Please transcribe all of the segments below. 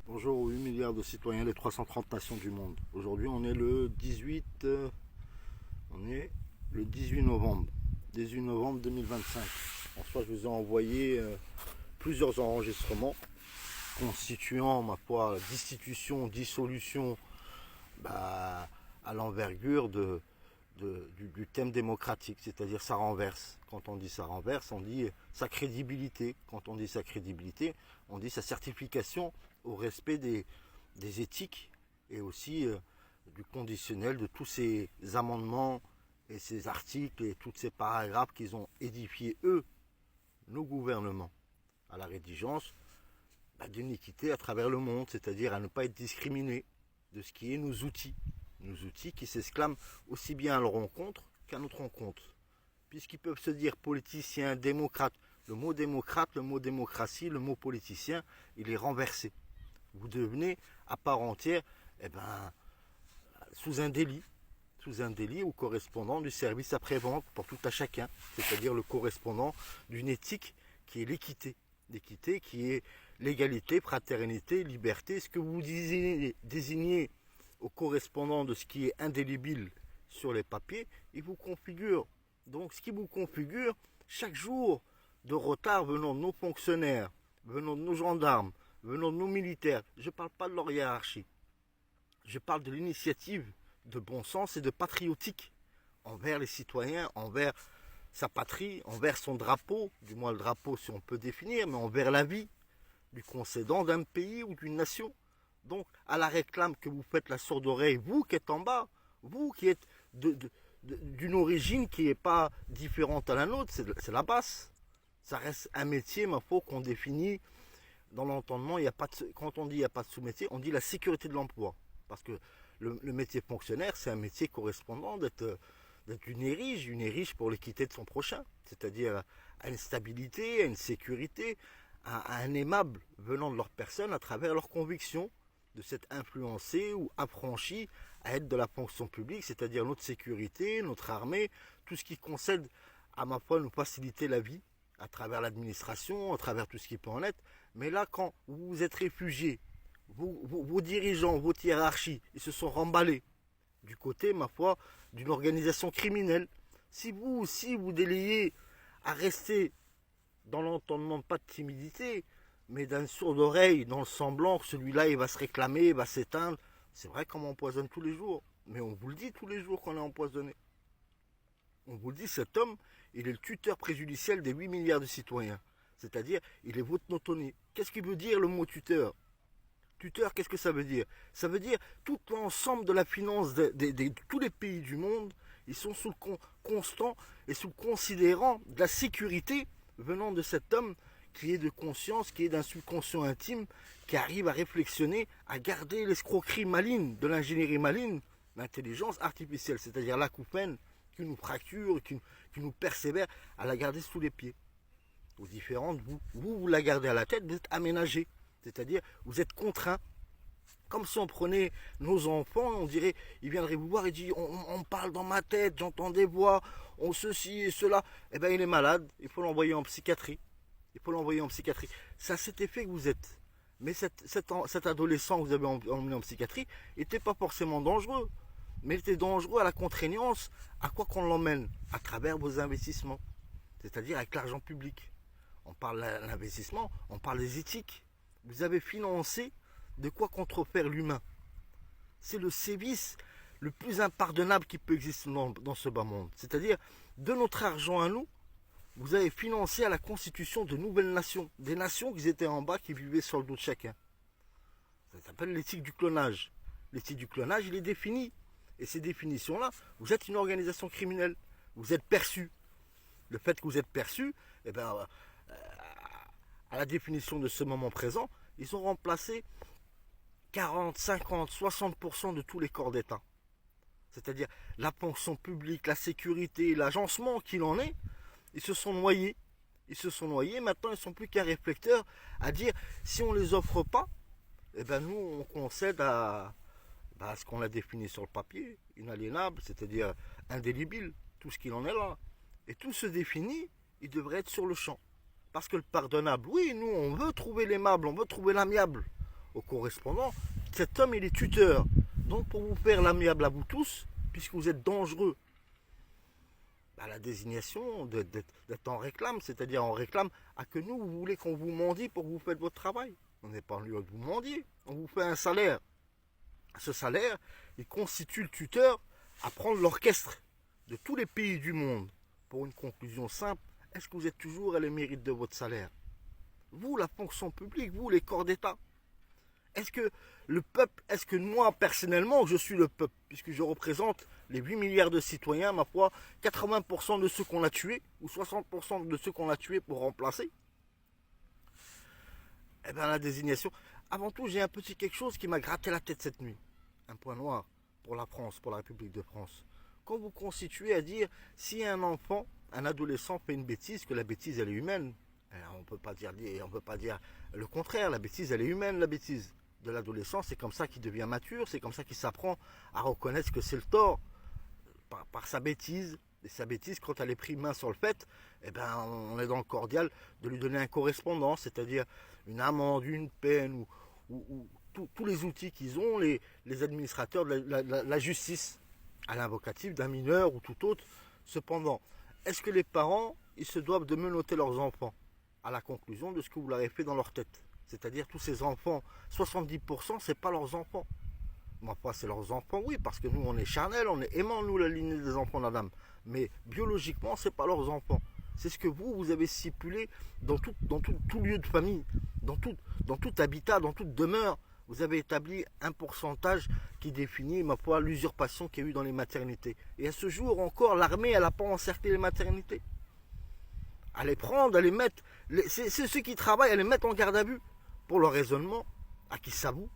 Bonjour aux 8 milliards de citoyens des 330 nations du monde. Aujourd'hui, on est le 18 novembre. 18 novembre 2025. En soi, je vous ai envoyé plusieurs enregistrements constituant, ma foi, destitution, dissolution à l'envergure du thème démocratique, c'est-à-dire ça renverse. Quand on dit ça renverse, on dit sa crédibilité. Quand on dit sa crédibilité, on dit sa certification au respect des éthiques et aussi du conditionnel de tous ces amendements et ces articles et tous ces paragraphes qu'ils ont édifiés, eux, nos gouvernements, à la rédigence d'une équité à travers le monde, c'est-à-dire à ne pas être discriminés de ce qui est nos outils qui s'exclament aussi bien à leur rencontre qu'à notre rencontre. Puisqu'ils peuvent se dire politiciens, démocrates, le mot démocrate, le mot démocratie, le mot politicien, il est renversé. Vous devenez à part entière sous un délit ou correspondant du service après-vente pour tout à chacun, c'est-à-dire le correspondant d'une éthique qui est l'équité qui est l'égalité, fraternité, liberté, ce que vous désignez au correspondant de ce qui est indélébile sur les papiers, il vous configure. Donc ce qui vous configure, chaque jour de retard venant de nos fonctionnaires, venant de nos gendarmes, venant de nos militaires, je ne parle pas de leur hiérarchie, je parle de l'initiative de bon sens et de patriotique envers les citoyens, envers sa patrie, envers son drapeau, du moins le drapeau si on peut définir, mais envers la vie du concédant d'un pays ou d'une nation. Donc, à la réclame que vous faites la sourde oreille, vous qui êtes en bas, vous qui êtes d'une origine qui n'est pas différente à la nôtre, c'est la basse. Ça reste un métier, ma foi, qu'on définit dans l'entendement. Quand on dit il n'y a pas de sous-métier, on dit la sécurité de l'emploi. Parce que le métier fonctionnaire, c'est un métier correspondant d'être une érige pour l'équité de son prochain. C'est-à-dire à une stabilité, à une sécurité, à un aimable venant de leur personne à travers leurs convictions, de s'être influencé ou affranchi à être de la fonction publique, c'est-à-dire notre sécurité, notre armée, tout ce qui concède à ma foi nous faciliter la vie à travers l'administration, à travers tout ce qui peut en être. Mais là, quand vous êtes réfugié, vos dirigeants, votre hiérarchie, ils se sont remballés du côté, ma foi, d'une organisation criminelle. Si vous aussi vous délayez à rester dans l'entendement, pas de timidité, mais d'un sourd oreille, dans le semblant que celui-là, il va se réclamer, il va s'éteindre. C'est vrai qu'on m'empoisonne tous les jours, mais on vous le dit tous les jours qu'on est empoisonné. On vous le dit, cet homme, il est le tuteur préjudiciel des 8 milliards de citoyens. C'est-à-dire, il est votre notonné. Qu'est-ce qu'il veut dire le mot tuteur? Tuteur, qu'est-ce que ça veut dire? Ça veut dire tout l'ensemble de la finance de tous les pays du monde, ils sont sous le constant et sous le considérant de la sécurité venant de cet homme qui est de conscience, qui est d'un subconscient intime, qui arrive à réflexionner, à garder l'escroquerie maligne, de l'ingénierie maligne, l'intelligence artificielle, c'est-à-dire l'acouphène qui nous fracture, qui nous persévère, à la garder sous les pieds. Aux différentes, vous la gardez à la tête, vous êtes aménagé, c'est-à-dire vous êtes contraint. Comme si on prenait nos enfants, on dirait, ils viendraient vous voir et disent, on parle dans ma tête, j'entends des voix, on ceci et cela. Eh bien, il est malade, il faut l'envoyer en psychiatrie. C'est à cet effet que vous êtes. Mais cet adolescent que vous avez emmené en psychiatrie n'était pas forcément dangereux. Mais il était dangereux à la contraignance. À quoi qu'on l'emmène? À travers vos investissements. C'est-à-dire avec l'argent public. On parle de l'investissement, on parle des éthiques. Vous avez financé de quoi contrefaire l'humain. C'est le sévice le plus impardonnable qui peut exister dans ce bas monde. C'est-à-dire, de notre argent à nous, vous avez financé à la constitution de nouvelles nations. Des nations qui étaient en bas, qui vivaient sur le dos de chacun. Ça s'appelle l'éthique du clonage. L'éthique du clonage, il est défini. Et ces définitions-là, vous êtes une organisation criminelle. Vous êtes perçu. Le fait que vous êtes perçu, à la définition de ce moment présent, ils ont remplacé 40, 50, 60% de tous les corps d'État. C'est-à-dire la fonction publique, la sécurité, l'agencement qu'il en est, ils se sont noyés. Maintenant ils ne sont plus qu'un réflecteur à dire si on ne les offre pas, nous on concède à ce qu'on a défini sur le papier, inaliénable, c'est-à-dire indélébile, tout ce qu'il en est là. Et tout se définit, il devrait être sur le champ. Parce que le pardonnable, oui, nous on veut trouver l'aimable, on veut trouver l'amiable. au correspondant, cet homme il est tuteur. Donc pour vous faire l'amiable à vous tous, puisque vous êtes dangereux, la désignation d'être en réclame, c'est-à-dire en réclame à que nous, vous voulez qu'on vous mendie pour que vous faites votre travail. On n'est pas en lieu de vous mendier, on vous fait un salaire. Ce salaire, il constitue le tuteur à prendre l'orchestre de tous les pays du monde. Pour une conclusion simple, est-ce que vous êtes toujours à les mérites de votre salaire? Vous, la fonction publique, vous, les corps d'État. Est-ce que le peuple, est-ce que moi, personnellement, je suis le peuple, puisque je représente les 8 milliards de citoyens, ma foi, 80% de ceux qu'on a tués, ou 60% de ceux qu'on a tués pour remplacer? Eh bien, la désignation. Avant tout, j'ai un petit quelque chose qui m'a gratté la tête cette nuit. Un point noir pour la France, pour la République de France. Quand vous constituez à dire, si un enfant, un adolescent fait une bêtise, que la bêtise, elle est humaine. On ne peut pas dire le contraire, la bêtise, elle est humaine, la bêtise. De l'adolescent, c'est comme ça qu'il devient mature, c'est comme ça qu'il s'apprend à reconnaître que c'est le tort par sa bêtise. Et sa bêtise, quand elle est prise main sur le fait, eh ben, on est dans le cordial de lui donner un correspondant, c'est-à-dire une amende, une peine, ou tous les outils qu'ils ont, les administrateurs de la justice, à l'invocatif d'un mineur ou tout autre. Cependant, est-ce que les parents, ils se doivent de menotter leurs enfants à la conclusion de ce que vous leur avez fait dans leur tête? C'est-à-dire tous ces enfants, 70%, c'est pas leurs enfants. Ma foi, c'est leurs enfants, oui, parce que nous, on est charnel, on est aimant, nous, la lignée des enfants d'Adam. Mais biologiquement, c'est pas leurs enfants. C'est ce que vous avez stipulé dans tout lieu de famille, dans tout habitat, dans toute demeure. Vous avez établi un pourcentage qui définit, ma foi, l'usurpation qu'il y a eu dans les maternités. Et à ce jour encore, l'armée, elle n'a pas encerclé les maternités. À les prendre, à les mettre, c'est ceux qui travaillent, à les mettre en garde à vue pour leur raisonnement, à qui s'avoue.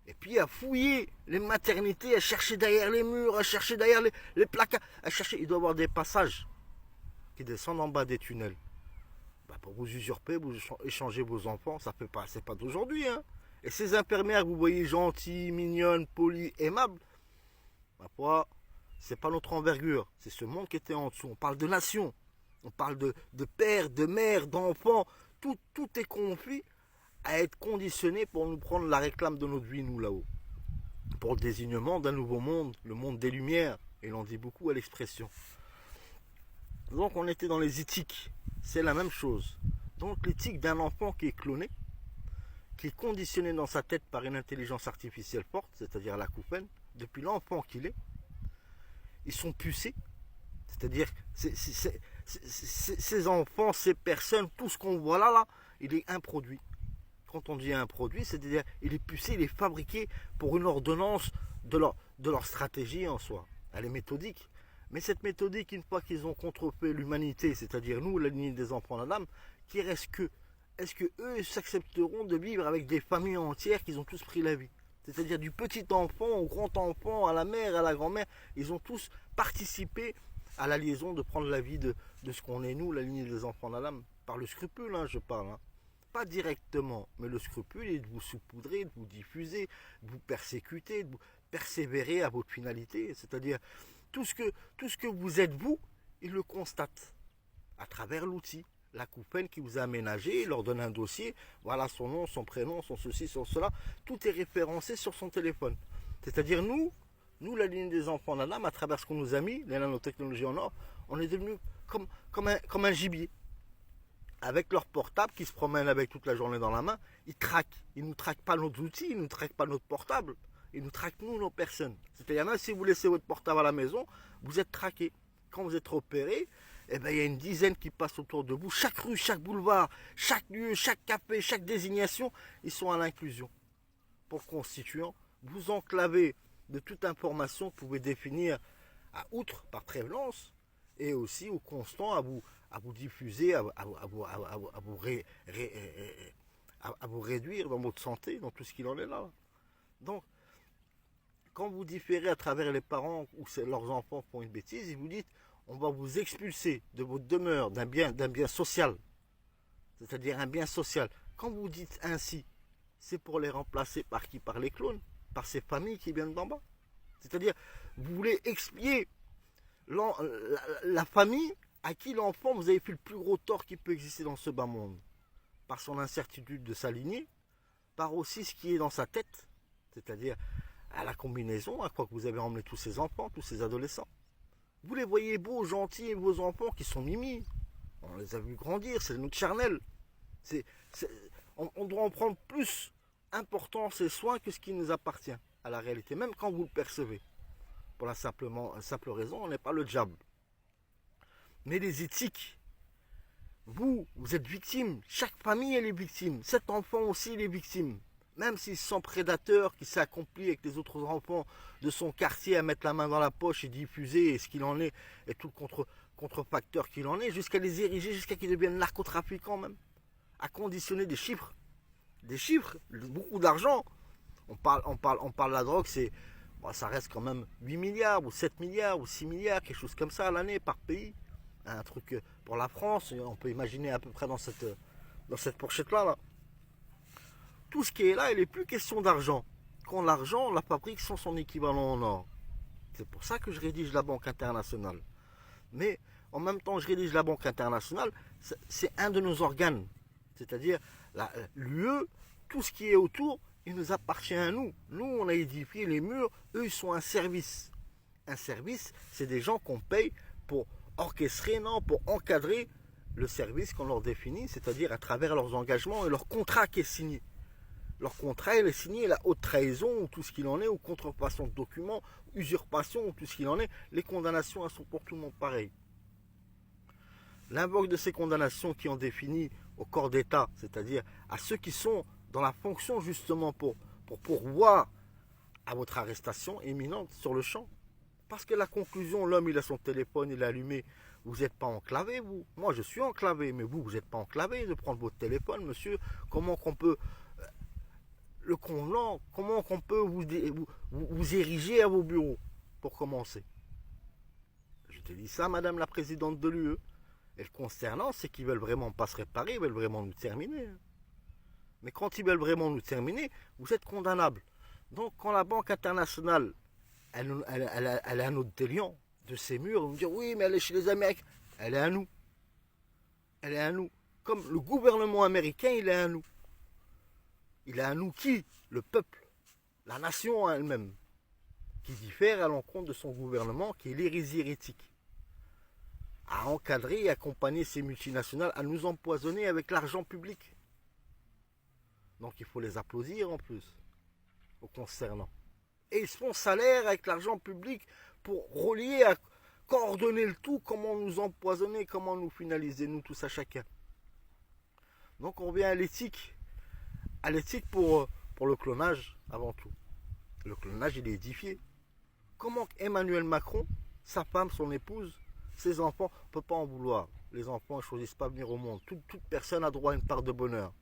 Et puis à fouiller les maternités, à chercher derrière les murs, à chercher derrière les placards, à chercher. Il doit y avoir des passages qui descendent en bas des tunnels. Pour vous usurper, vous échanger vos enfants, ça fait pas, c'est pas d'aujourd'hui. Hein. Et ces infirmières, vous voyez gentilles, mignonnes, polies, aimables, ma foi, c'est pas notre envergure. C'est ce monde qui était en dessous. On parle de nation, on parle de père, de mère, d'enfants. Tout est conflit à être conditionné pour nous prendre la réclame de notre vie, nous, là-haut. Pour le désignement d'un nouveau monde, le monde des Lumières. Et l'on dit beaucoup à l'expression. Donc on était dans les éthiques. C'est la même chose. Donc l'éthique d'un enfant qui est cloné, qui est conditionné dans sa tête par une intelligence artificielle forte, c'est-à-dire la coupelle, depuis l'enfant qu'il est, ils sont pucés. C'est-à-dire ces enfants, ces personnes, tout ce qu'on voit là, il est un produit. Quand on dit un produit, c'est-à-dire il est pucé, il est fabriqué pour une ordonnance de leur stratégie en soi. Elle est méthodique. Mais cette méthodique, une fois qu'ils ont contrefait l'humanité, c'est-à-dire nous, la lignée des enfants d'Adam, qui reste que, est-ce que eux s'accepteront de vivre avec des familles entières qui ont tous pris la vie? C'est-à-dire du petit enfant au grand enfant, à la mère, à la grand-mère, ils ont tous participé à la liaison de prendre la vie de ce qu'on est nous, la lignée des enfants d'Adam, par le scrupule, je parle. Pas directement, mais le scrupule est de vous saupoudrer, de vous diffuser, de vous persécuter, de vous persévérer à votre finalité, c'est-à-dire tout ce que vous êtes vous, ils le constatent à travers l'outil, la coupelle qui vous a aménagé, il leur donne un dossier, voilà son nom, son prénom, son ceci, son cela, tout est référencé sur son téléphone. C'est-à-dire nous, la ligne des enfants d'Adam, à travers ce qu'on nous a mis, les nanotechnologies en or, on est devenu comme un gibier. Avec leur portable qui se promène avec toute la journée dans la main, ils traquent. Ils ne nous traquent pas nos outils, ils ne nous traquent pas notre portable. Ils nous traquent nous, nos personnes. C'est-à-dire même si vous laissez votre portable à la maison, vous êtes traqué. Quand vous êtes repéré, il y a une dizaine qui passent autour de vous. Chaque rue, chaque boulevard, chaque lieu, chaque café, chaque désignation, ils sont à l'inclusion. Pour constituant, vous enclavez de toute information que vous pouvez définir à outre par prévalence et aussi au constant à vous diffuser, à vous réduire dans votre santé, dans tout ce qu'il en est là. Donc, quand vous différez à travers les parents ou leurs enfants font une bêtise, ils vous disent on va vous expulser de votre demeure d'un bien social, c'est-à-dire un bien social. Quand vous dites ainsi, c'est pour les remplacer par qui? Par les clones, par ces familles qui viennent d'en bas. C'est-à-dire, vous voulez expier la famille à qui l'enfant, vous avez fait le plus gros tort qui peut exister dans ce bas monde. Par son incertitude de s'aligner, par aussi ce qui est dans sa tête, c'est-à-dire à la combinaison, à quoi que vous avez emmené tous ces enfants, tous ces adolescents. Vous les voyez beaux, gentils, vos enfants qui sont mimis. On les a vus grandir, c'est notre charnel. On doit en prendre plus importance et soin que ce qui nous appartient à la réalité, même quand vous le percevez. Pour la simple raison, on n'est pas le diable. Mais les éthiques, vous êtes victime. Chaque famille, elle est victime. Cet enfant aussi, il est victime. Même s'il se sent prédateur, qui s'est accompli avec les autres enfants de son quartier à mettre la main dans la poche et diffuser ce qu'il en est, et tout le contrefacteur qu'il en est, jusqu'à les ériger, jusqu'à qu'ils deviennent narcotrafiquants même, à conditionner des chiffres, beaucoup d'argent. On parle de la drogue, ça reste quand même 8 milliards, ou 7 milliards, ou 6 milliards, quelque chose comme ça à l'année par pays. Un truc pour la France, on peut imaginer à peu près dans cette fourchette-là. Là. Tout ce qui est là, il n'est plus question d'argent. Quand l'argent, la fabrique sans son équivalent en or. C'est pour ça que je rédige la Banque internationale. Mais en même temps, je rédige la Banque internationale, c'est un de nos organes. C'est-à-dire, l'UE, tout ce qui est autour, il nous appartient à nous. Nous, on a édifié les murs, eux, ils sont un service. Un service, c'est des gens qu'on paye pour orchestrer, non, pour encadrer le service qu'on leur définit, c'est-à-dire à travers leurs engagements et leur contrat qui est signé. Leur contrat, il est signé, la haute trahison, ou tout ce qu'il en est, ou contrefaçon de documents, usurpation, ou tout ce qu'il en est. Les condamnations, elles sont pour tout le monde pareilles. L'invoque de ces condamnations qui ont défini au corps d'État, c'est-à-dire à ceux qui sont dans la fonction justement pour pourvoir à votre arrestation imminente sur le champ. Parce que la conclusion, l'homme, il a son téléphone, il est allumé. Vous n'êtes pas enclavé, vous. Moi, je suis enclavé, mais vous n'êtes pas enclavé de prendre votre téléphone, monsieur. Comment qu'on peut le convenant, comment qu'on peut vous ériger à vos bureaux, pour commencer. Je te dis ça, madame la présidente de l'UE. Et le concernant, c'est qu'ils veulent vraiment pas se réparer, ils veulent vraiment nous terminer. Mais quand ils veulent vraiment nous terminer, vous êtes condamnables. Donc, quand la Banque internationale, elle est à notre déliant de ces murs, on me dit oui, mais elle est chez les Américains. Elle est à nous. Elle est à nous. Comme le gouvernement américain, il est à nous. Il est à nous qui? Le peuple, la nation elle-même, qui diffère à l'encontre de son gouvernement, qui est l'hérésie hérétique, à encadrer et accompagner ces multinationales, à nous empoisonner avec l'argent public. Donc il faut les applaudir en plus, au concernant. Et ils se font salaire avec l'argent public pour relier, à coordonner le tout, comment nous empoisonner, comment nous finaliser, nous tous à chacun. Donc on revient à l'éthique. À l'éthique pour le clonage avant tout. Le clonage, il est édifié. Comment Emmanuel Macron, sa femme, son épouse, ses enfants, on ne peut pas en vouloir. Les enfants ne choisissent pas venir au monde. Toute personne a droit à une part de bonheur.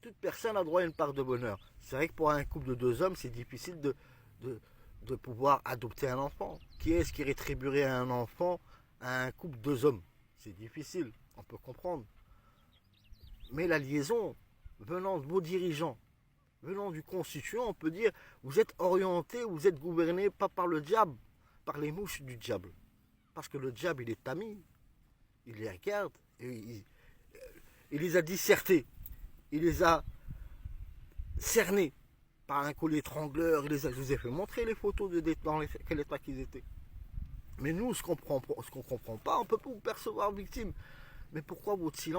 Toute personne a droit à une part de bonheur. C'est vrai que pour un couple de deux hommes, c'est difficile de pouvoir adopter un enfant. Qui est-ce qui rétribuerait un enfant à un couple de deux hommes? C'est difficile, on peut comprendre. Mais la liaison, venant de vos dirigeants, venant du constituant, on peut dire, vous êtes orienté, vous êtes gouverné pas par le diable, par les mouches du diable. Parce que le diable, il est ami, il les regarde, et il les a dissertés, il les a cernés par un collier étrangleur, je vous ai fait montrer les photos dans quel état qu'ils étaient. Mais nous, ce qu'on ne comprend pas, on ne peut pas vous percevoir victime. Mais pourquoi votre silence?